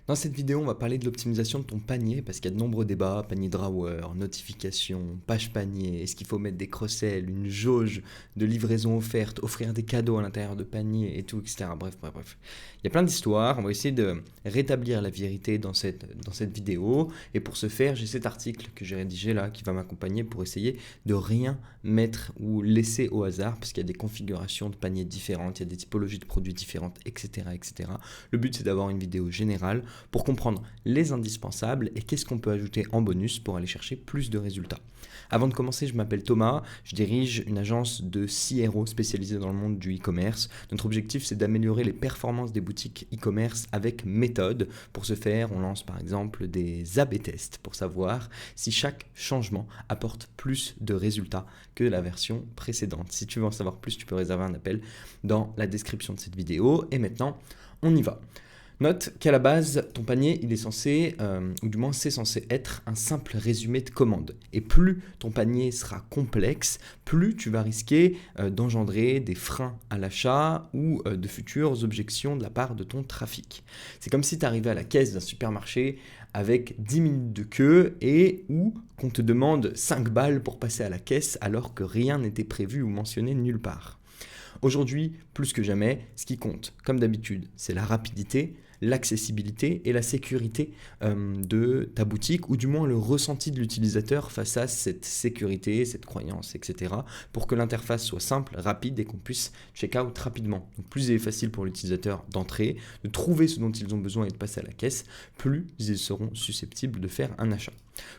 Dans cette vidéo, on va parler de l'optimisation de ton panier parce qu'il y a de nombreux débats, panier drawer, notifications, page panier, est-ce qu'il faut mettre des cross-sell, une jauge de livraison offerte, offrir des cadeaux à l'intérieur de panier et tout, etc. Bref. Il y a plein d'histoires, on va essayer de rétablir la vérité dans cette vidéo et pour ce faire, j'ai cet article que j'ai rédigé là qui va m'accompagner pour essayer de rien mettre ou laisser au hasard parce qu'il y a des configurations de paniers différentes, il y a des typologies de produits différentes, etc. Le but c'est d'avoir une vidéo générale pour comprendre les indispensables et qu'est-ce qu'on peut ajouter en bonus pour aller chercher plus de résultats. Avant de commencer, je m'appelle Thomas, je dirige une agence de CRO spécialisée dans le monde du e-commerce. Notre objectif, c'est d'améliorer les performances des boutiques e-commerce avec méthode. Pour ce faire, on lance par exemple des A/B tests pour savoir si chaque changement apporte plus de résultats que la version précédente. Si tu veux en savoir plus, tu peux réserver un appel dans la description de cette vidéo. Et maintenant, on y va. Note qu'à la base, ton panier, il est censé, ou du moins c'est censé être un simple résumé de commande. Et plus ton panier sera complexe, plus tu vas risquer d'engendrer des freins à l'achat ou de futures objections de la part de ton trafic. C'est comme si tu arrivais à la caisse d'un supermarché avec 10 minutes de queue et où qu'on te demande 5 balles pour passer à la caisse alors que rien n'était prévu ou mentionné nulle part. Aujourd'hui, plus que jamais, ce qui compte, comme d'habitude, c'est la rapidité, l'accessibilité et la sécurité de ta boutique, ou du moins le ressenti de l'utilisateur face à cette sécurité, cette croyance, etc. pour que l'interface soit simple, rapide et qu'on puisse check-out rapidement. Donc plus il est facile pour l'utilisateur d'entrer, de trouver ce dont ils ont besoin et de passer à la caisse, plus ils seront susceptibles de faire un achat.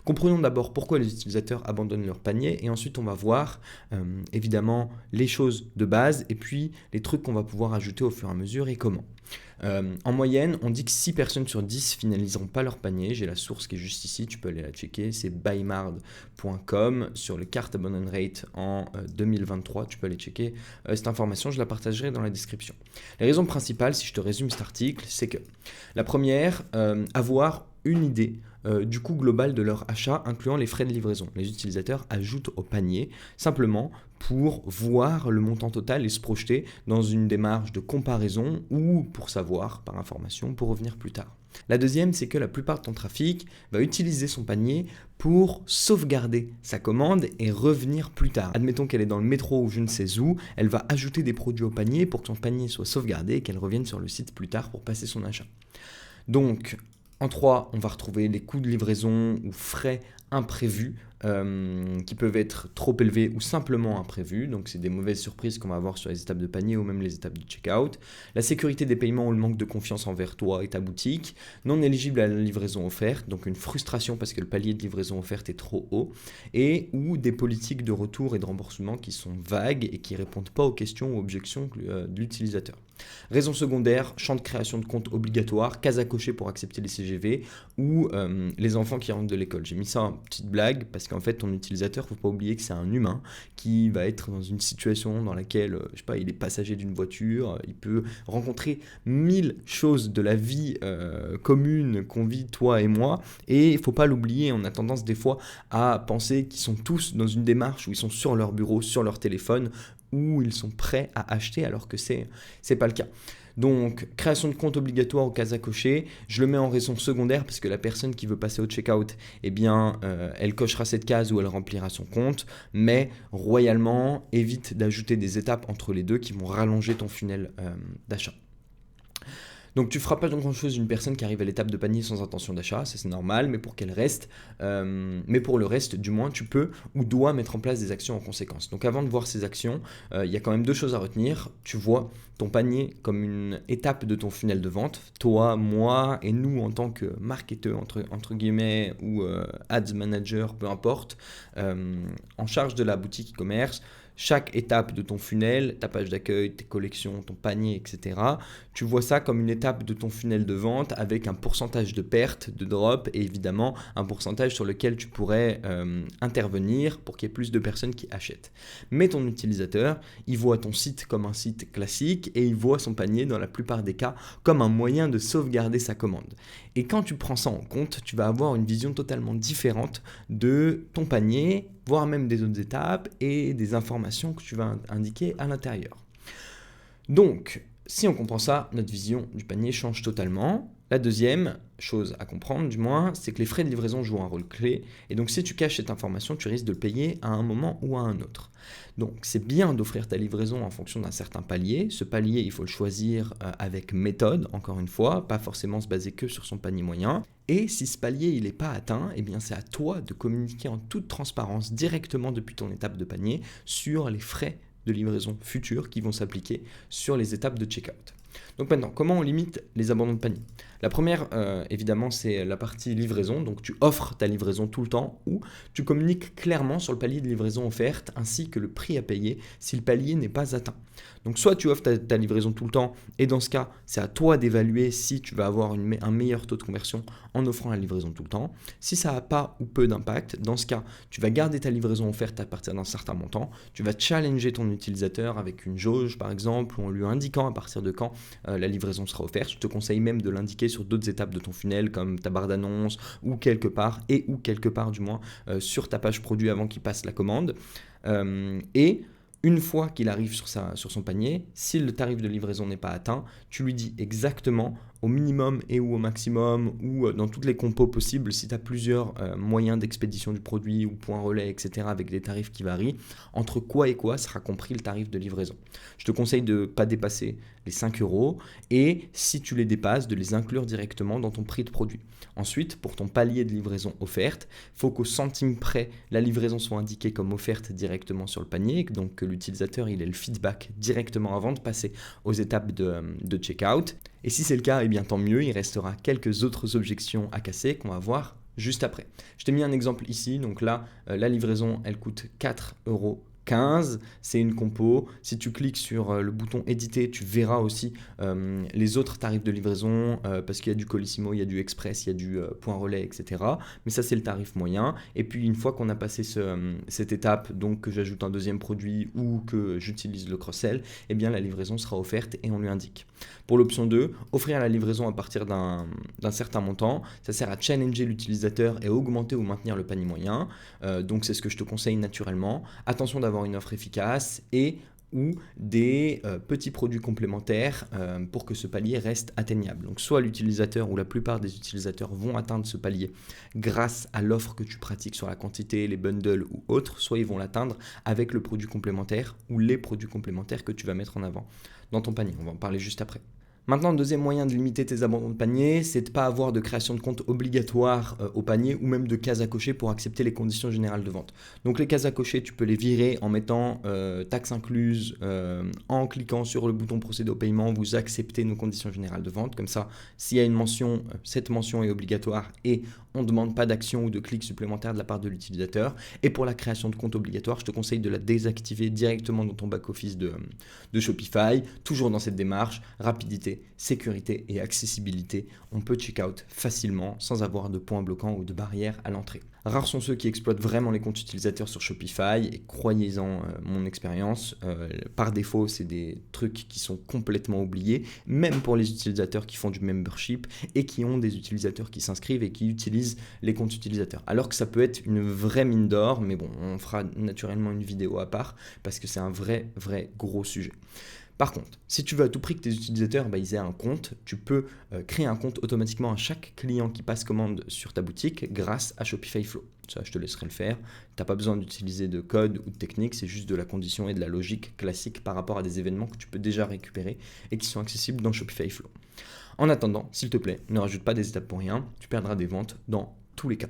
Comprenons d'abord pourquoi les utilisateurs abandonnent leur panier et ensuite on va voir évidemment les choses de base et puis les trucs qu'on va pouvoir ajouter au fur et à mesure et comment. En moyenne, on dit que 6 personnes sur 10 finaliseront pas leur panier. J'ai la source qui est juste ici, tu peux aller la checker. C'est buymard.com sur le cart abandon rate en 2023. Tu peux aller checker cette information, je la partagerai dans la description. Les raisons principales, si je te résume cet article, c'est que la première, avoir une idée du coût global de leur achat, incluant les frais de livraison. Les utilisateurs ajoutent au panier simplement pour voir le montant total et se projeter dans une démarche de comparaison ou pour savoir par information pour revenir plus tard. La deuxième, c'est que la plupart de ton trafic va utiliser son panier pour sauvegarder sa commande et revenir plus tard. Admettons qu'elle est dans le métro ou je ne sais où, elle va ajouter des produits au panier pour que son panier soit sauvegardé et qu'elle revienne sur le site plus tard pour passer son achat. Donc, en 3, on va retrouver les coûts de livraison ou frais imprévus qui peuvent être trop élevés ou simplement imprévus. Donc, c'est des mauvaises surprises qu'on va avoir sur les étapes de panier ou même les étapes de checkout. La sécurité des paiements ou le manque de confiance envers toi et ta boutique. Non éligible à la livraison offerte, donc une frustration parce que le palier de livraison offerte est trop haut. Et ou des politiques de retour et de remboursement qui sont vagues et qui ne répondent pas aux questions ou objections de l'utilisateur. Raison secondaire, champ de création de compte obligatoire, case à cocher pour accepter les CGV ou les enfants qui rentrent de l'école. J'ai mis ça en petite blague parce qu'en fait ton utilisateur, il ne faut pas oublier que c'est un humain qui va être dans une situation dans laquelle, je sais pas, il est passager d'une voiture, il peut rencontrer 1000 choses de la vie commune qu'on vit toi et moi et il ne faut pas l'oublier, on a tendance des fois à penser qu'ils sont tous dans une démarche où ils sont sur leur bureau, sur leur téléphone, où ils sont prêts à acheter alors que c'est pas le cas. Donc, création de compte obligatoire aux cases à cocher, je le mets en raison secondaire parce que la personne qui veut passer au checkout, eh bien, elle cochera cette case ou elle remplira son compte, mais royalement, évite d'ajouter des étapes entre les deux qui vont rallonger ton funnel d'achat. Donc tu feras pas grand chose d'une personne qui arrive à l'étape de panier sans intention d'achat, ça c'est normal, mais pour qu'elle reste, mais pour le reste du moins tu peux ou dois mettre en place des actions en conséquence. Donc avant de voir ces actions, il y a quand même deux choses à retenir. Tu vois ton panier comme une étape de ton funnel de vente, toi, moi et nous en tant que marketeur entre guillemets ou ads manager, peu importe, en charge de la boutique e-commerce. Chaque étape de ton funnel, ta page d'accueil, tes collections, ton panier, etc. Tu vois ça comme une étape de ton funnel de vente avec un pourcentage de perte, de drop et évidemment un pourcentage sur lequel tu pourrais intervenir pour qu'il y ait plus de personnes qui achètent. Mais ton utilisateur, il voit ton site comme un site classique et il voit son panier dans la plupart des cas comme un moyen de sauvegarder sa commande. Et quand tu prends ça en compte, tu vas avoir une vision totalement différente de ton panier, voire même des autres étapes et des informations que tu vas indiquer à l'intérieur. Donc, si on comprend ça, notre vision du panier change totalement. La deuxième chose à comprendre, du moins, c'est que les frais de livraison jouent un rôle clé. Et donc, si tu caches cette information, tu risques de le payer à un moment ou à un autre. Donc, c'est bien d'offrir ta livraison en fonction d'un certain palier. Ce palier, il faut le choisir avec méthode, encore une fois, pas forcément se baser que sur son panier moyen. Et si ce palier il n'est pas atteint, eh bien c'est à toi de communiquer en toute transparence directement depuis ton étape de panier sur les frais de livraison futurs qui vont s'appliquer sur les étapes de checkout. Donc maintenant, comment on limite les abandons de panier? La première, évidemment, c'est la partie livraison. Donc tu offres ta livraison tout le temps ou tu communiques clairement sur le palier de livraison offerte ainsi que le prix à payer si le palier n'est pas atteint. Donc soit tu offres ta livraison tout le temps et dans ce cas, c'est à toi d'évaluer si tu vas avoir un meilleur taux de conversion en offrant la livraison tout le temps. Si ça n'a pas ou peu d'impact, dans ce cas, tu vas garder ta livraison offerte à partir d'un certain montant. Tu vas challenger ton utilisateur avec une jauge par exemple ou en lui indiquant à partir de quand la livraison sera offerte. Je te conseille même de l'indiquer sur d'autres étapes de ton funnel comme ta barre d'annonce ou quelque part du moins sur ta page produit avant qu'il passe la commande. Et une fois qu'il arrive sur son panier, si le tarif de livraison n'est pas atteint, tu lui dis exactement au minimum et ou au maximum ou dans toutes les compos possibles si tu as plusieurs moyens d'expédition du produit ou points relais, etc. avec des tarifs qui varient, entre quoi et quoi sera compris le tarif de livraison. Je te conseille de ne pas dépasser les 5 euros et si tu les dépasses, de les inclure directement dans ton prix de produit. Ensuite, pour ton palier de livraison offerte, il faut qu'au centime près, la livraison soit indiquée comme offerte directement sur le panier, donc que l'utilisateur il ait le feedback directement avant de passer aux étapes de checkout. Et si c'est le cas, eh bien tant mieux, il restera quelques autres objections à casser qu'on va voir juste après. Je t'ai mis un exemple ici, donc là, la livraison, elle coûte 4,15 €, c'est une compo. Si tu cliques sur le bouton éditer, tu verras aussi les autres tarifs de livraison parce qu'il y a du Colissimo, il y a du Express, il y a du point relais, etc. Mais ça, c'est le tarif moyen. Et puis, une fois qu'on a passé cette étape, donc que j'ajoute un deuxième produit ou que j'utilise le cross-sell, eh bien, la livraison sera offerte et on lui indique. Pour l'option 2, offrir la livraison à partir d'un certain montant, ça sert à challenger l'utilisateur et augmenter ou maintenir le panier moyen. Donc, c'est ce que je te conseille naturellement. Attention d'avoir une offre efficace et ou des petits produits complémentaires pour que ce palier reste atteignable. Donc soit l'utilisateur ou la plupart des utilisateurs vont atteindre ce palier grâce à l'offre que tu pratiques sur la quantité, les bundles ou autres, soit ils vont l'atteindre avec le produit complémentaire ou les produits complémentaires que tu vas mettre en avant dans ton panier. On va en parler juste après. Maintenant, le deuxième moyen de limiter tes abandons de panier, c'est de ne pas avoir de création de compte obligatoire au panier ou même de cases à cocher pour accepter les conditions générales de vente. Donc les cases à cocher, tu peux les virer en mettant taxes incluses, en cliquant sur le bouton procéder au paiement, vous acceptez nos conditions générales de vente. Comme ça, s'il y a une mention, cette mention est obligatoire et on ne demande pas d'action ou de clic supplémentaire de la part de l'utilisateur. Et pour la création de compte obligatoire, je te conseille de la désactiver directement dans ton back-office de Shopify. Toujours dans cette démarche, rapidité, sécurité et accessibilité, on peut check-out facilement sans avoir de points bloquants ou de barrières à l'entrée. Rares sont ceux qui exploitent vraiment les comptes utilisateurs sur Shopify et croyez-en mon expérience, par défaut c'est des trucs qui sont complètement oubliés, même pour les utilisateurs qui font du membership et qui ont des utilisateurs qui s'inscrivent et qui utilisent les comptes utilisateurs. Alors que ça peut être une vraie mine d'or, mais bon, on fera naturellement une vidéo à part parce que c'est un vrai gros sujet. Par contre, si tu veux à tout prix que tes utilisateurs ils aient un compte, tu peux créer un compte automatiquement à chaque client qui passe commande sur ta boutique grâce à Shopify Flow. Ça, je te laisserai le faire. Tu n'as pas besoin d'utiliser de code ou de technique, c'est juste de la condition et de la logique classique par rapport à des événements que tu peux déjà récupérer et qui sont accessibles dans Shopify Flow. En attendant, s'il te plaît, ne rajoute pas des étapes pour rien, tu perdras des ventes dans tous les cas.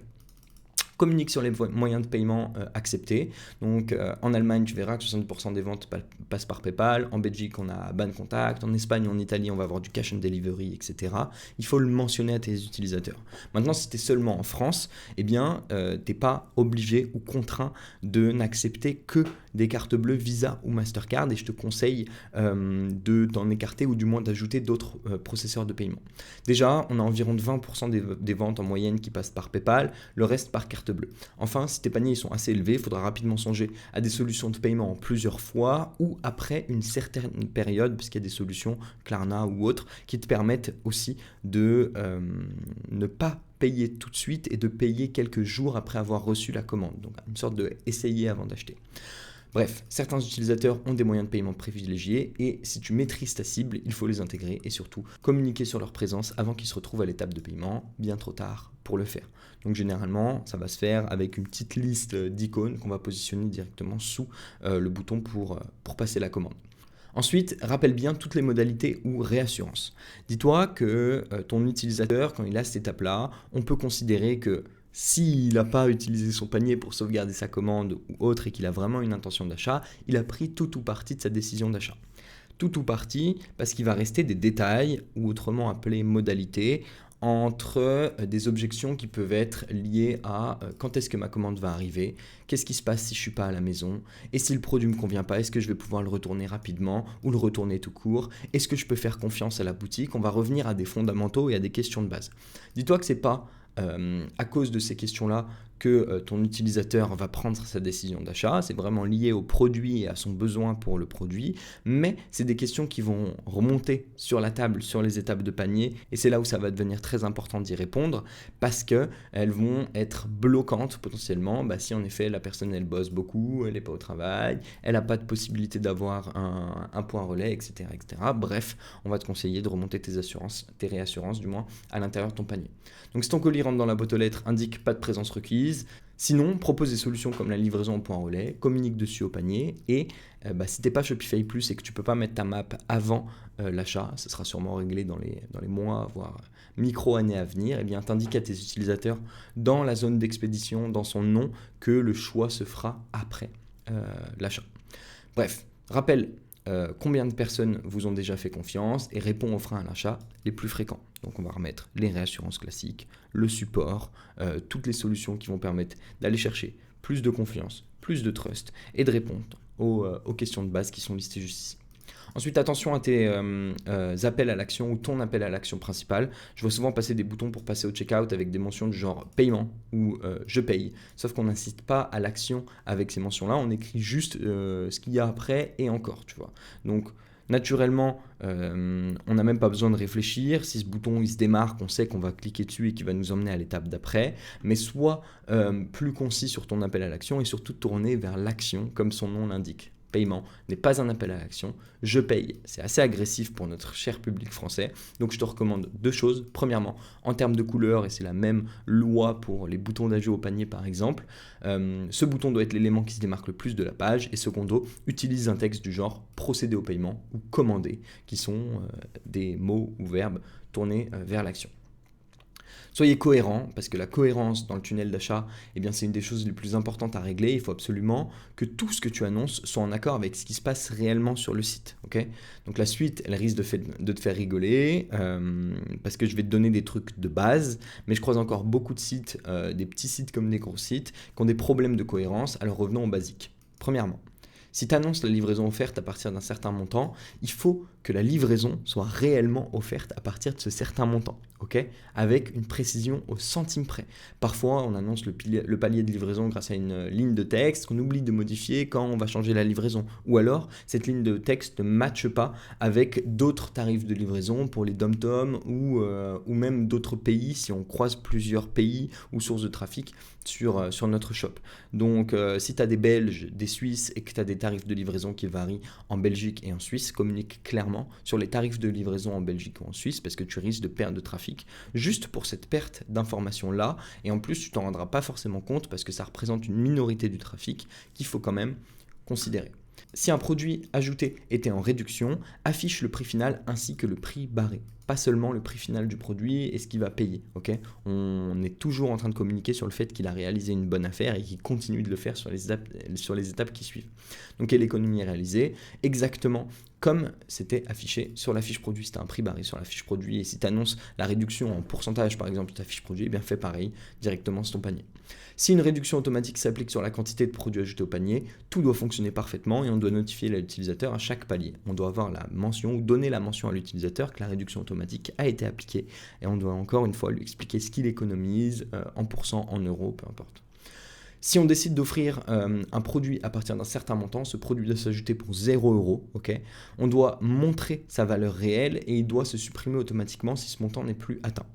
Communique sur les moyens de paiement acceptés. Donc en Allemagne, tu verras que 60% des ventes passent par PayPal. En Belgique, on a Bancontact. En Espagne, en Italie, on va avoir du cash and delivery, etc. Il faut le mentionner à tes utilisateurs. Maintenant, si tu es seulement en France, eh bien, tu n'es pas obligé ou contraint de n'accepter que des cartes bleues Visa ou Mastercard et je te conseille de t'en écarter ou du moins d'ajouter d'autres processeurs de paiement. Déjà, on a environ 20% des ventes en moyenne qui passent par PayPal, le reste par carte bleue. Enfin, si tes paniers sont assez élevés, il faudra rapidement songer à des solutions de paiement en plusieurs fois ou après une certaine période, puisqu'il y a des solutions Klarna ou autres qui te permettent aussi de ne pas payer tout de suite et de payer quelques jours après avoir reçu la commande. Donc une sorte de essayer avant d'acheter. Bref, certains utilisateurs ont des moyens de paiement privilégiés et si tu maîtrises ta cible, il faut les intégrer et surtout communiquer sur leur présence avant qu'ils se retrouvent à l'étape de paiement, bien trop tard pour le faire. Donc généralement, ça va se faire avec une petite liste d'icônes qu'on va positionner directement sous le bouton pour passer la commande. Ensuite, rappelle bien toutes les modalités ou réassurances. Dis-toi que ton utilisateur, quand il a cette étape-là, on peut considérer que s'il n'a pas utilisé son panier pour sauvegarder sa commande ou autre et qu'il a vraiment une intention d'achat, il a pris tout ou partie de sa décision d'achat. Tout ou partie parce qu'il va rester des détails, ou autrement appelés modalités, entre des objections qui peuvent être liées à quand est-ce que ma commande va arriver, qu'est-ce qui se passe si je ne suis pas à la maison, et si le produit ne me convient pas, est-ce que je vais pouvoir le retourner rapidement ou le retourner tout court, est-ce que je peux faire confiance à la boutique. On va revenir à des fondamentaux et à des questions de base. Dis-toi que ce n'est pas à cause de ces questions-là que ton utilisateur va prendre sa décision d'achat. C'est vraiment lié au produit et à son besoin pour le produit, mais c'est des questions qui vont remonter sur la table, sur les étapes de panier, et c'est là où ça va devenir très important d'y répondre, parce qu'elles vont être bloquantes potentiellement, si en effet la personne elle bosse beaucoup, elle n'est pas au travail, elle n'a pas de possibilité d'avoir un point relais, etc., etc. Bref, on va te conseiller de remonter tes réassurances du moins, à l'intérieur de ton panier. Donc si ton colis rentre dans la boîte aux lettres, indique pas de présence requise. Sinon, propose des solutions comme la livraison en point relais, communique dessus au panier et si tu n'es pas Shopify Plus et que tu ne peux pas mettre ta map avant l'achat, ce sera sûrement réglé dans les mois, voire micro-années à venir, et bien t'indiques à tes utilisateurs dans la zone d'expédition, dans son nom, que le choix se fera après l'achat. Bref, rappelle combien de personnes vous ont déjà fait confiance et répond aux freins à l'achat les plus fréquents. Donc on va remettre les réassurances classiques, le support, toutes les solutions qui vont permettre d'aller chercher plus de confiance, plus de trust et de répondre aux questions de base qui sont listées juste ici. Ensuite, attention à tes appels à l'action ou ton appel à l'action principal. Je vois souvent passer des boutons pour passer au checkout avec des mentions du genre paiement ou je paye. Sauf qu'on n'incite pas à l'action avec ces mentions-là. On écrit juste ce qu'il y a après et encore, tu vois. Donc, naturellement, on n'a même pas besoin de réfléchir. Si ce bouton il se démarque, on sait qu'on va cliquer dessus et qu'il va nous emmener à l'étape d'après. Mais sois plus concis sur ton appel à l'action et surtout tourné vers l'action comme son nom l'indique. Paiement n'est pas un appel à l'action, je paye. C'est assez agressif pour notre cher public français. Donc je te recommande deux choses. Premièrement, en termes de couleur, et c'est la même loi pour les boutons d'ajout au panier par exemple, ce bouton doit être l'élément qui se démarque le plus de la page. Et secondo, utilise un texte du genre procéder au paiement ou commander, qui sont des mots ou verbes tournés vers l'action. Soyez cohérents, parce que la cohérence dans le tunnel d'achat, c'est une des choses les plus importantes à régler. Il faut absolument que tout ce que tu annonces soit en accord avec ce qui se passe réellement sur le site. Okay, donc la suite, elle risque de te faire rigoler, parce que je vais te donner des trucs de base, mais je croise encore beaucoup de sites, des petits sites comme des gros sites, qui ont des problèmes de cohérence. Alors revenons au basique. Premièrement, si tu annonces la livraison offerte à partir d'un certain montant, il faut que la livraison soit réellement offerte à partir de ce certain montant, avec une précision au centime près. Parfois, on annonce le palier de livraison grâce à une ligne de texte qu'on oublie de modifier quand on va changer la livraison. Ou alors, cette ligne de texte ne matche pas avec d'autres tarifs de livraison pour les dom-tom ou même d'autres pays si on croise plusieurs pays ou sources de trafic sur notre shop. Donc, si tu as des Belges, des Suisses et que tu as des tarifs de livraison qui varient en Belgique et en Suisse, communique clairement sur les tarifs de livraison en Belgique ou en Suisse parce que tu risques de perdre de trafic juste pour cette perte d'information-là. Et en plus, tu t'en rendras pas forcément compte parce que ça représente une minorité du trafic qu'il faut quand même considérer. Si un produit ajouté était en réduction, affiche le prix final ainsi que le prix barré. Pas seulement le prix final du produit et ce qu'il va payer. On est toujours en train de communiquer sur le fait qu'il a réalisé une bonne affaire et qu'il continue de le faire sur les étapes qui suivent. Donc, quelle économie est réalisée ? Exactement comme c'était affiché sur la fiche produit. Si tu as un prix barré sur la fiche produit et si tu annonces la réduction en pourcentage par exemple de ta fiche produit, fais pareil directement sur ton panier. Si une réduction automatique s'applique sur la quantité de produits ajoutés au panier, tout doit fonctionner parfaitement et on doit notifier l'utilisateur à chaque palier. On doit avoir la mention ou donner la mention à l'utilisateur que la réduction automatique a été appliquée et on doit encore une fois lui expliquer ce qu'il économise en pourcent, en euros, peu importe. Si on décide d'offrir un produit à partir d'un certain montant, ce produit doit s'ajouter pour 0 €. On doit montrer sa valeur réelle et il doit se supprimer automatiquement si ce montant n'est plus atteint.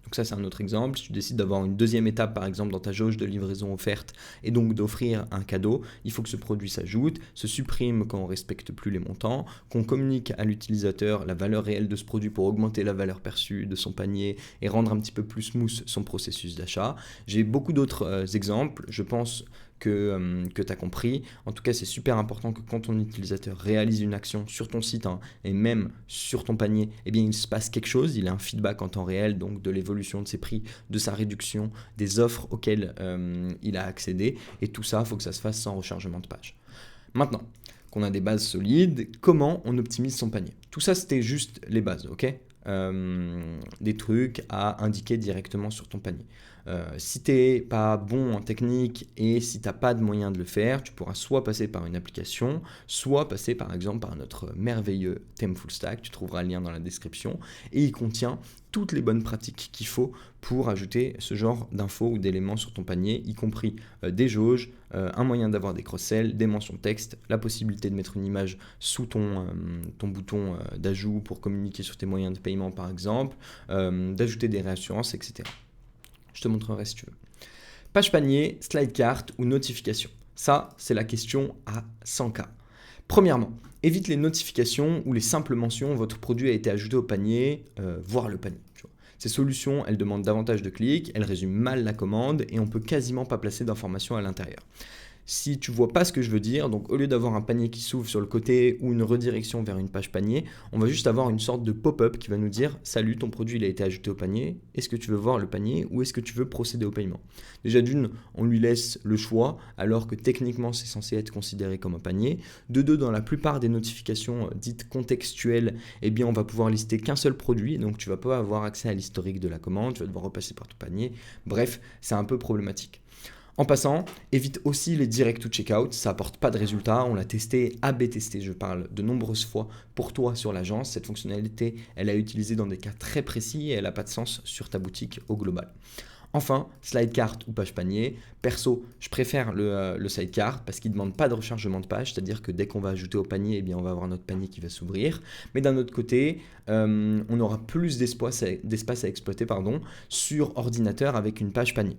Donc Donc ça, c'est un autre exemple. Si tu décides d'avoir une deuxième étape, par exemple, dans ta jauge de livraison offerte et donc d'offrir un cadeau, il faut que ce produit s'ajoute, se supprime quand on ne respecte plus les montants, qu'on communique à l'utilisateur la valeur réelle de ce produit pour augmenter la valeur perçue de son panier et rendre un petit peu plus smooth son processus d'achat. J'ai beaucoup d'autres exemples. Je pense que tu as compris. En tout cas, c'est super important que quand ton utilisateur réalise une action sur ton site et même sur ton panier, eh bien, il se passe quelque chose. Il a un feedback en temps réel, donc de l'évolution de ses prix, de sa réduction, des offres auxquelles il a accédé. Et tout ça, il faut que ça se fasse sans rechargement de page. Maintenant qu'on a des bases solides, comment on optimise son panier? Tout ça, c'était juste les bases, ok? Des trucs à indiquer directement sur ton panier. Si tu n'es pas bon en technique et si tu n'as pas de moyen de le faire, tu pourras soit passer par une application, soit passer par exemple par notre merveilleux thème full stack. Tu trouveras le lien dans la description et il contient toutes les bonnes pratiques qu'il faut pour ajouter ce genre d'infos ou d'éléments sur ton panier, y compris des jauges, un moyen d'avoir des cross-sells, des mentions texte, la possibilité de mettre une image sous ton bouton d'ajout pour communiquer sur tes moyens de paiement par exemple, d'ajouter des réassurances, etc. Je te montrerai si tu veux. Page panier, slide cart ou notification. Ça, c'est la question à 100K. Premièrement, évite les notifications ou les simples mentions « Votre produit a été ajouté au panier, voir le panier ». Ces solutions, elles demandent davantage de clics, elles résument mal la commande et on peut quasiment pas placer d'informations à l'intérieur. Si tu vois pas ce que je veux dire, donc au lieu d'avoir un panier qui s'ouvre sur le côté ou une redirection vers une page panier, on va juste avoir une sorte de pop-up qui va nous dire « Salut, ton produit il a été ajouté au panier, est-ce que tu veux voir le panier ou est-ce que tu veux procéder au paiement ?» Déjà d'une, on lui laisse le choix alors que techniquement c'est censé être considéré comme un panier. De deux, dans la plupart des notifications dites contextuelles, eh bien on va pouvoir lister qu'un seul produit, donc tu vas pas avoir accès à l'historique de la commande, tu vas devoir repasser par ton panier. Bref, c'est un peu problématique. En passant, évite aussi les direct to checkout, ça apporte pas de résultat, on l'a testé, A/B testé, je parle de nombreuses fois pour toi sur l'agence. Cette fonctionnalité, elle est utilisée dans des cas très précis et elle n'a pas de sens sur ta boutique au global. Enfin, slide cart ou page panier. Perso, je préfère le slide cart parce qu'il ne demande pas de rechargement de page, c'est-à-dire que dès qu'on va ajouter au panier, eh bien, on va avoir notre panier qui va s'ouvrir. Mais d'un autre côté, on aura plus d'espace à exploiter sur ordinateur avec une page panier.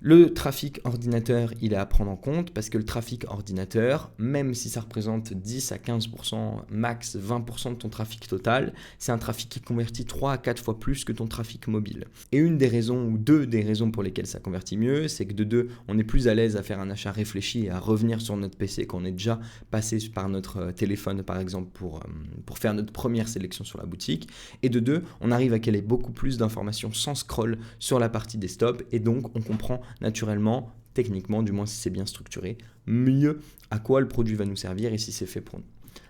Le trafic ordinateur, il est à prendre en compte parce que le trafic ordinateur, même si ça représente 10 à 15%, max 20% de ton trafic total, c'est un trafic qui convertit 3 à 4 fois plus que ton trafic mobile. Et une des raisons, ou deux des raisons pour lesquelles ça convertit mieux, c'est que de deux, on est plus à l'aise à faire un achat réfléchi et à revenir sur notre PC quand on est déjà passé par notre téléphone par exemple pour faire notre première sélection sur la boutique. Et de deux, on arrive à caler beaucoup plus d'informations sans scroll sur la partie desktop et donc on comprend naturellement, techniquement, du moins si c'est bien structuré, mieux à quoi le produit va nous servir et si c'est fait pour nous.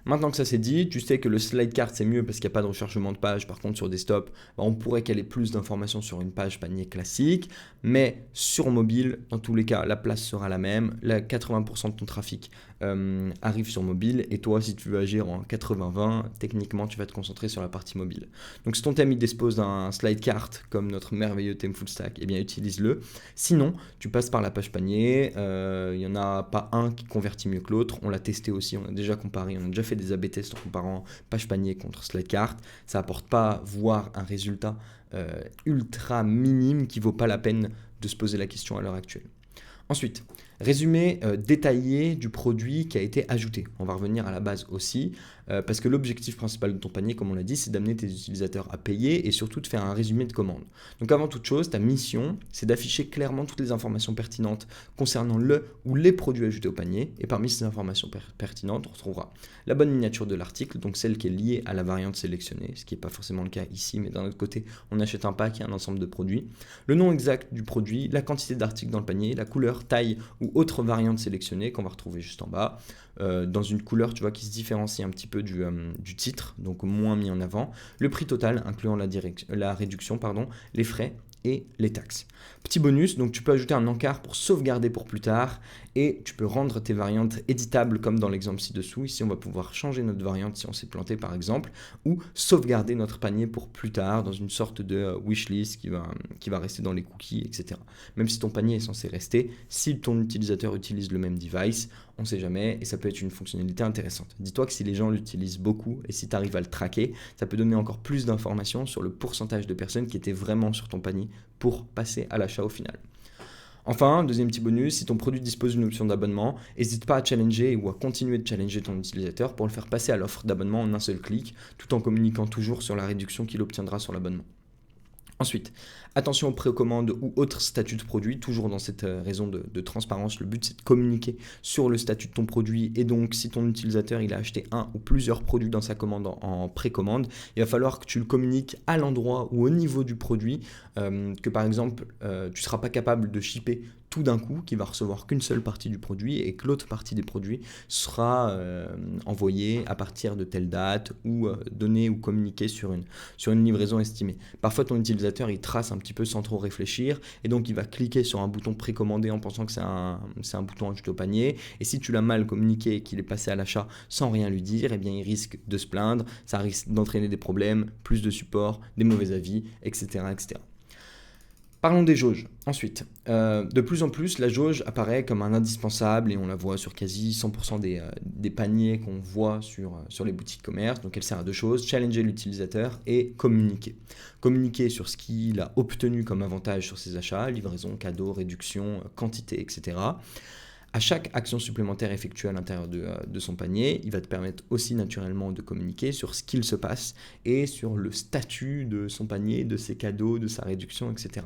Maintenant que ça c'est dit, tu sais que le slide cart c'est mieux parce qu'il n'y a pas de rechargement de page. Par contre sur desktop, on pourrait caler plus d'informations sur une page panier classique, mais sur mobile, dans tous les cas, la place sera la même. 80% de ton trafic arrive sur mobile et toi, si tu veux agir en 80-20, techniquement tu vas te concentrer sur la partie mobile. Donc si ton thème il dispose d'un slide cart comme notre merveilleux thème full stack, eh bien utilise-le. Sinon, tu passes par la page panier. Il n'y en a pas un qui convertit mieux que l'autre. On l'a testé aussi, on a déjà comparé, on a déjà fait des A/B tests en comparant page panier contre slide cart. Ça apporte pas, voire un résultat ultra minime qui vaut pas la peine de se poser la question à l'heure actuelle. Ensuite, résumé détaillé du produit qui a été ajouté. On va revenir à la base aussi, parce que l'objectif principal de ton panier, comme on l'a dit, c'est d'amener tes utilisateurs à payer et surtout de faire un résumé de commande. Donc avant toute chose, ta mission, c'est d'afficher clairement toutes les informations pertinentes concernant le ou les produits ajoutés au panier. Et parmi ces informations pertinentes, on retrouvera la bonne miniature de l'article, donc celle qui est liée à la variante sélectionnée, ce qui n'est pas forcément le cas ici, mais d'un autre côté, on achète un pack et un ensemble de produits. Le nom exact du produit, la quantité d'articles dans le panier, la couleur, taille ou autre variante sélectionnée qu'on va retrouver juste en bas, dans une couleur tu vois, qui se différencie un petit peu du titre, donc moins mis en avant, le prix total incluant la réduction, les frais et les taxes. Petit bonus, donc tu peux ajouter un encart pour sauvegarder pour plus tard et tu peux rendre tes variantes éditables comme dans l'exemple ci-dessous. Ici, on va pouvoir changer notre variante si on s'est planté par exemple ou sauvegarder notre panier pour plus tard dans une sorte de wishlist qui va rester dans les cookies, etc. Même si ton panier est censé rester, si ton utilisateur utilise le même device, on ne sait jamais, et ça peut être une fonctionnalité intéressante. Dis-toi que si les gens l'utilisent beaucoup, et si tu arrives à le traquer, ça peut donner encore plus d'informations sur le pourcentage de personnes qui étaient vraiment sur ton panier pour passer à l'achat au final. Enfin, deuxième petit bonus, si ton produit dispose d'une option d'abonnement, n'hésite pas à challenger ou à continuer de challenger ton utilisateur pour le faire passer à l'offre d'abonnement en un seul clic, tout en communiquant toujours sur la réduction qu'il obtiendra sur l'abonnement. Ensuite, attention aux précommandes ou autres statuts de produit, toujours dans cette raison de transparence. Le but, c'est de communiquer sur le statut de ton produit, et donc si ton utilisateur il a acheté un ou plusieurs produits dans sa commande en précommande, il va falloir que tu le communiques à l'endroit ou au niveau du produit, que par exemple, tu ne seras pas capable de shipper tout d'un coup, qui va recevoir qu'une seule partie du produit et que l'autre partie des produits sera envoyée à partir de telle date ou donnée ou communiquée sur une livraison estimée. Parfois, ton utilisateur, il trace un petit peu sans trop réfléchir et donc il va cliquer sur un bouton précommandé en pensant que c'est un bouton ajouté au panier, et si tu l'as mal communiqué et qu'il est passé à l'achat sans rien lui dire, eh bien, il risque de se plaindre, ça risque d'entraîner des problèmes, plus de support, des mauvais avis, etc. etc. Parlons des jauges. Ensuite, de plus en plus, la jauge apparaît comme un indispensable et on la voit sur quasi 100% des paniers qu'on voit sur les boutiques commerce. Donc elle sert à deux choses: challenger l'utilisateur et communiquer. Communiquer sur ce qu'il a obtenu comme avantage sur ses achats, livraison, cadeau, réduction, quantité, etc. À chaque action supplémentaire effectuée à l'intérieur de son panier, il va te permettre aussi naturellement de communiquer sur ce qu'il se passe et sur le statut de son panier, de ses cadeaux, de sa réduction, etc.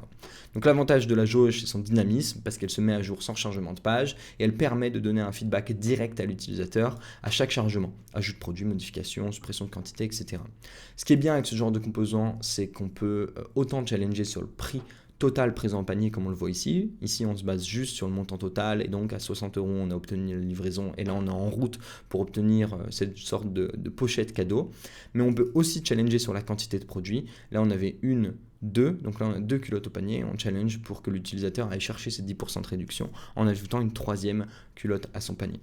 Donc l'avantage de la jauge, c'est son dynamisme, parce qu'elle se met à jour sans chargement de page et elle permet de donner un feedback direct à l'utilisateur à chaque chargement. Ajout de produit, modification, suppression de quantité, etc. Ce qui est bien avec ce genre de composants, c'est qu'on peut autant challenger sur le prix total présent en panier comme on le voit ici. Ici, on se base juste sur le montant total et donc à 60 €, on a obtenu la livraison et là, on est en route pour obtenir cette sorte de pochette cadeau. Mais on peut aussi challenger sur la quantité de produits. Là, on avait deux, donc là on a 2 culottes au panier, on challenge pour que l'utilisateur aille chercher ses 10% de réduction en ajoutant une troisième culotte à son panier.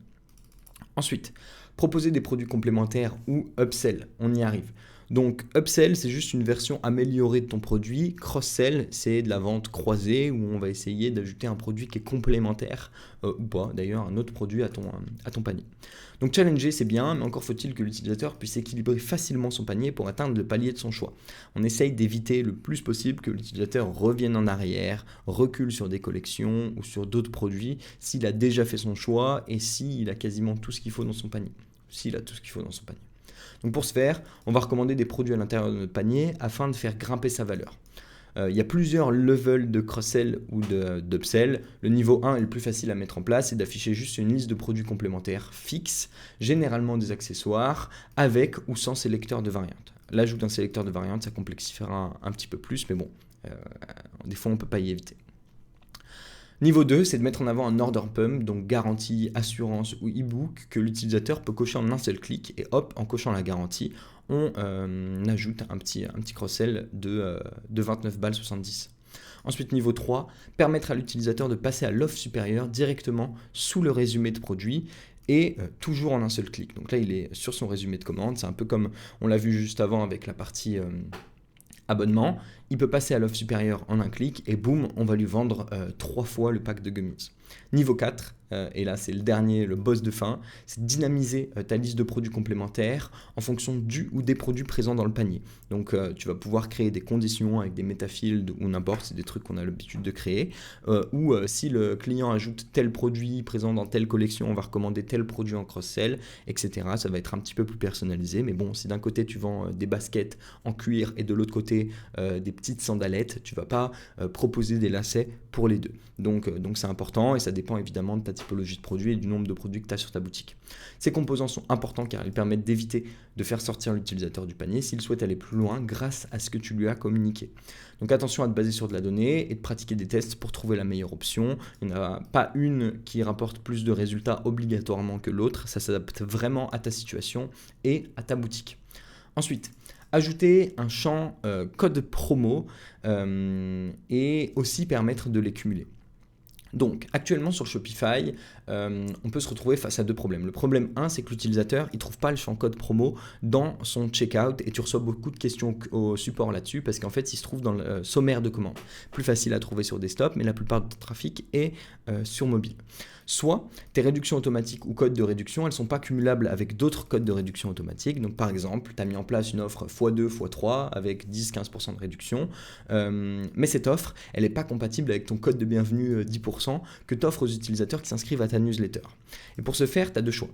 Ensuite, proposer des produits complémentaires ou upsell, on y arrive. Donc upsell, c'est juste une version améliorée de ton produit. Cross-sell, c'est de la vente croisée où on va essayer d'ajouter un produit qui est complémentaire ou pas, d'ailleurs un autre produit à ton panier. Donc challenger, c'est bien, mais encore faut-il que l'utilisateur puisse équilibrer facilement son panier pour atteindre le palier de son choix. On essaye d'éviter le plus possible que l'utilisateur revienne en arrière, recule sur des collections ou sur d'autres produits s'il a déjà fait son choix et s'il a quasiment tout ce qu'il faut dans son panier. Donc pour ce faire, on va recommander des produits à l'intérieur de notre panier afin de faire grimper sa valeur. Il y a plusieurs levels de cross-sell ou d'upsell. Le niveau 1 est le plus facile à mettre en place, c'est d'afficher juste une liste de produits complémentaires fixes, généralement des accessoires, avec ou sans sélecteur de variantes. L'ajout d'un sélecteur de variantes, ça complexifiera un petit peu plus, mais bon, des fois on ne peut pas y éviter. Niveau 2, c'est de mettre en avant un order pump, donc garantie, assurance ou e-book, que l'utilisateur peut cocher en un seul clic, et hop, en cochant la garantie, on ajoute un petit cross-sell de 29 balles 70. Ensuite, niveau 3, permettre à l'utilisateur de passer à l'offre supérieure directement sous le résumé de produit et toujours en un seul clic. Donc là, il est sur son résumé de commande, c'est un peu comme on l'a vu juste avant avec la partie abonnement. Il peut passer à l'offre supérieure en un clic et boum, on va lui vendre 3 fois le pack de gummies. Niveau 4, et là c'est le dernier, le boss de fin, c'est dynamiser ta liste de produits complémentaires en fonction du ou des produits présents dans le panier. Donc tu vas pouvoir créer des conditions avec des metafields ou n'importe, c'est des trucs qu'on a l'habitude de créer, ou si le client ajoute tel produit présent dans telle collection, on va recommander tel produit en cross-sell, etc. Ça va être un petit peu plus personnalisé, mais bon, si d'un côté tu vends des baskets en cuir et de l'autre côté des petites sandalettes, tu vas pas proposer des lacets pour les deux. Donc c'est important et ça dépend évidemment de ta typologie de produits et du nombre de produits que tu as sur ta boutique. Ces composants sont importants car ils permettent d'éviter de faire sortir l'utilisateur du panier s'il souhaite aller plus loin grâce à ce que tu lui as communiqué. Donc attention à te baser sur de la donnée et de pratiquer des tests pour trouver la meilleure option. Il n'y en a pas une qui rapporte plus de résultats obligatoirement que l'autre. Ça s'adapte vraiment à ta situation et à ta boutique. Ensuite, ajouter un champ code promo et aussi permettre de les cumuler. Donc, actuellement sur Shopify, on peut se retrouver face à deux problèmes. Le problème 1, c'est que l'utilisateur, il ne trouve pas le champ code promo dans son checkout et tu reçois beaucoup de questions au support là-dessus parce qu'en fait, il se trouve dans le sommaire de commande. Plus facile à trouver sur desktop, mais la plupart du trafic est sur mobile. Soit tes réductions automatiques ou codes de réduction, elles ne sont pas cumulables avec d'autres codes de réduction automatiques. Donc par exemple, tu as mis en place une offre x2, x3 avec 10-15% de réduction, mais cette offre, elle n'est pas compatible avec ton code de bienvenue 10% que tu offres aux utilisateurs qui s'inscrivent à ta newsletter. Et pour ce faire, tu as deux choix.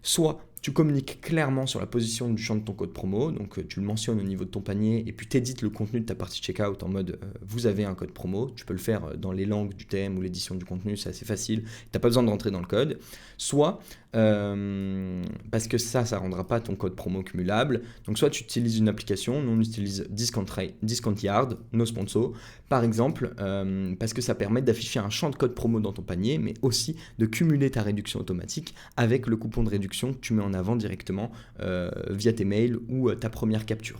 Soit tu communiques clairement sur la position du champ de ton code promo, donc tu le mentionnes au niveau de ton panier et puis tu édites le contenu de ta partie checkout en mode vous avez un code promo, tu peux le faire dans les langues du thème ou l'édition du contenu, c'est assez facile, tu n'as pas besoin de rentrer dans le code. Soit, parce que ça ne rendra pas ton code promo cumulable, donc soit tu utilises une application, nous on utilise Discount Yard, nos sponsors, par exemple, parce que ça permet d'afficher un champ de code promo dans ton panier, mais aussi de cumuler ta réduction automatique avec le coupon de réduction que tu mets en avant directement via tes mails ou ta première capture.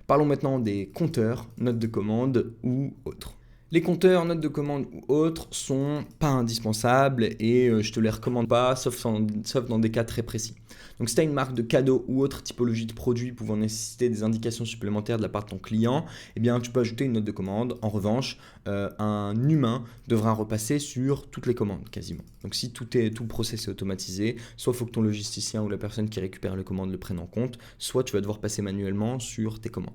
Parlons maintenant des compteurs, notes de commande ou autres. Les compteurs, notes de commande ou autres sont pas indispensables et je te les recommande pas, sauf dans des cas très précis. Donc si tu as une marque de cadeaux ou autre typologie de produits pouvant nécessiter des indications supplémentaires de la part de ton client, eh bien tu peux ajouter une note de commande. En revanche, un humain devra repasser sur toutes les commandes quasiment. Donc si tout le process est automatisé, soit il faut que ton logisticien ou la personne qui récupère les commandes le prenne en compte, soit tu vas devoir passer manuellement sur tes commandes.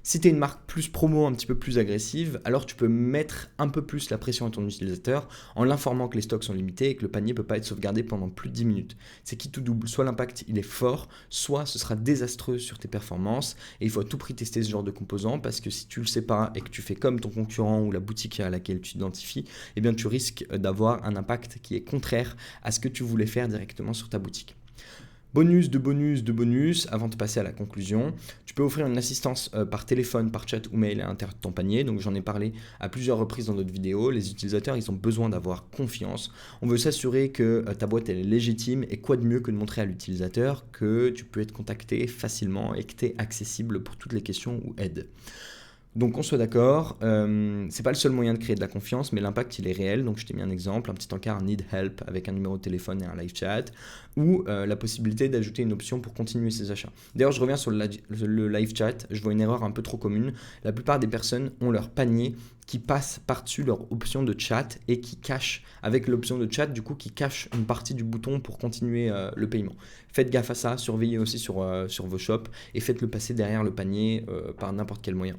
Si tu es une marque plus promo, un petit peu plus agressive, alors tu peux mettre un peu plus la pression à ton utilisateur en l'informant que les stocks sont limités et que le panier ne peut pas être sauvegardé pendant plus de 10 minutes. C'est qui tout double, soit l'impact il est fort, soit ce sera désastreux sur tes performances et il faut à tout prix tester ce genre de composants parce que si tu ne le sais pas et que tu fais comme ton concurrent ou la boutique à laquelle tu t'identifies, eh bien tu risques d'avoir un impact qui est contraire à ce que tu voulais faire directement sur ta boutique. Bonus, avant de passer à la conclusion, tu peux offrir une assistance par téléphone, par chat ou mail à l'intérieur de ton panier. Donc j'en ai parlé à plusieurs reprises dans d'autres vidéos. Les utilisateurs, ils ont besoin d'avoir confiance. On veut s'assurer que ta boîte elle est légitime et quoi de mieux que de montrer à l'utilisateur que tu peux être contacté facilement et que tu es accessible pour toutes les questions ou aides. Donc qu'on soit d'accord, c'est pas le seul moyen de créer de la confiance, mais l'impact il est réel. Donc je t'ai mis un exemple, un petit encart need help avec un numéro de téléphone et un live chat, ou la possibilité d'ajouter une option pour continuer ses achats. D'ailleurs je reviens sur le live chat, je vois une erreur un peu trop commune. La plupart des personnes ont leur panier qui passe par-dessus leur option de chat et qui cache, avec l'option de chat du coup qui cache une partie du bouton pour continuer le paiement. Faites gaffe à ça, surveillez aussi sur vos shops et faites-le passer derrière le panier par n'importe quel moyen.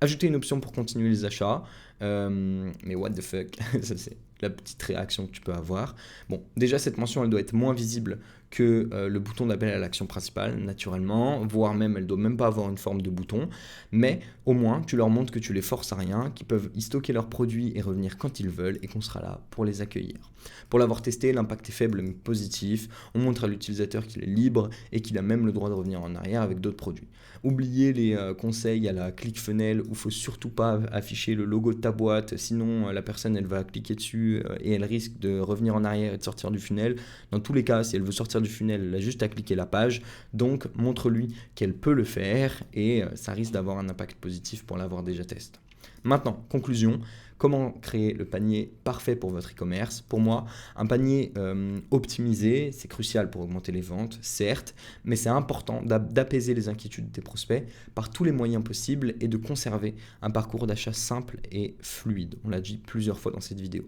Ajouter une option pour continuer les achats, mais what the fuck, ça c'est la petite réaction que tu peux avoir. Bon, déjà cette mention elle doit être moins visible que le bouton d'appel à l'action principale, naturellement, voire même elle doit même pas avoir une forme de bouton, mais au moins tu leur montres que tu les forces à rien, qu'ils peuvent y stocker leurs produits et revenir quand ils veulent et qu'on sera là pour les accueillir. Pour l'avoir testé, l'impact est faible mais positif, on montre à l'utilisateur qu'il est libre et qu'il a même le droit de revenir en arrière avec d'autres produits. Oubliez les conseils à la ClickFunnels où il ne faut surtout pas afficher le logo de ta boîte, sinon la personne elle va cliquer dessus et elle risque de revenir en arrière et de sortir du funnel. Dans tous les cas, si elle veut sortir du funnel, elle a juste à cliquer la page, donc montre-lui qu'elle peut le faire et ça risque d'avoir un impact positif pour l'avoir déjà testé. Maintenant, conclusion, comment créer le panier parfait pour votre e-commerce? Pour moi, un panier optimisé, c'est crucial pour augmenter les ventes, certes, mais c'est important d'apaiser les inquiétudes de tes prospects par tous les moyens possibles et de conserver un parcours d'achat simple et fluide. On l'a dit plusieurs fois dans cette vidéo.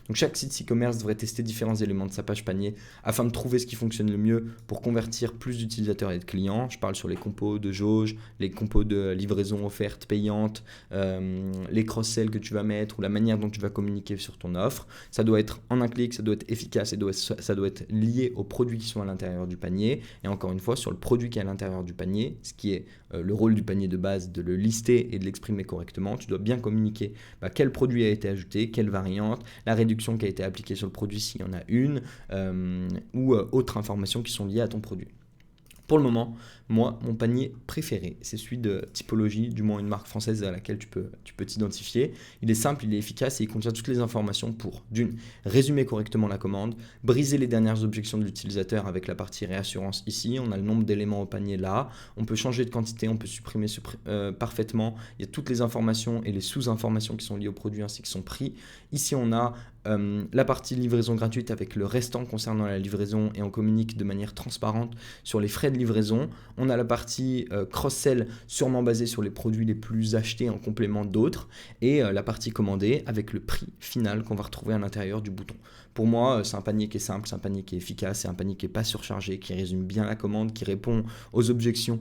Donc chaque site e-commerce devrait tester différents éléments de sa page panier afin de trouver ce qui fonctionne le mieux pour convertir plus d'utilisateurs et de clients. Je parle sur les compos de jauge, les compos de livraison offerte payante, les cross-sell que tu vas mettre ou la manière dont tu vas communiquer sur ton offre. Ça doit être en un clic, ça doit être efficace et ça doit être lié aux produits qui sont à l'intérieur du panier. Et encore une fois, sur le produit qui est à l'intérieur du panier, ce qui est le rôle du panier de base, de le lister et de l'exprimer correctement, tu dois bien communiquer quel produit a été ajouté, quelle variante, la réduction qui a été appliquée sur le produit s'il y en a une, ou autres informations qui sont liées à ton produit. Pour le moment, moi, mon panier préféré, c'est celui de Typologie, du moins une marque française à laquelle tu peux t'identifier. Il est simple, il est efficace et il contient toutes les informations pour, d'une, résumer correctement la commande, briser les dernières objections de l'utilisateur avec la partie réassurance ici. On a le nombre d'éléments au panier là. On peut changer de quantité, on peut supprimer parfaitement. Il y a toutes les informations et les sous-informations qui sont liées au produit ainsi que son prix. Ici, on a la partie livraison gratuite avec le restant concernant la livraison et on communique de manière transparente sur les frais de livraison. On a la partie cross-sell sûrement basée sur les produits les plus achetés en complément d'autres et la partie commandée avec le prix final qu'on va retrouver à l'intérieur du bouton. Pour moi, c'est un panier qui est simple, c'est un panier qui est efficace, c'est un panier qui n'est pas surchargé, qui résume bien la commande, qui répond aux objections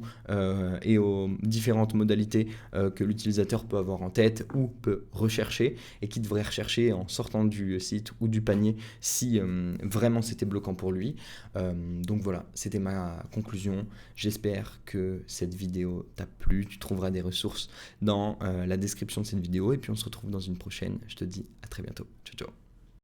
et aux différentes modalités que l'utilisateur peut avoir en tête ou peut rechercher et qui devrait rechercher en sortant du site ou du panier si vraiment c'était bloquant pour lui. Donc voilà, c'était ma conclusion. J'espère que cette vidéo t'a plu. Tu trouveras des ressources dans la description de cette vidéo et puis on se retrouve dans une prochaine. Je te dis à très bientôt. Ciao, ciao.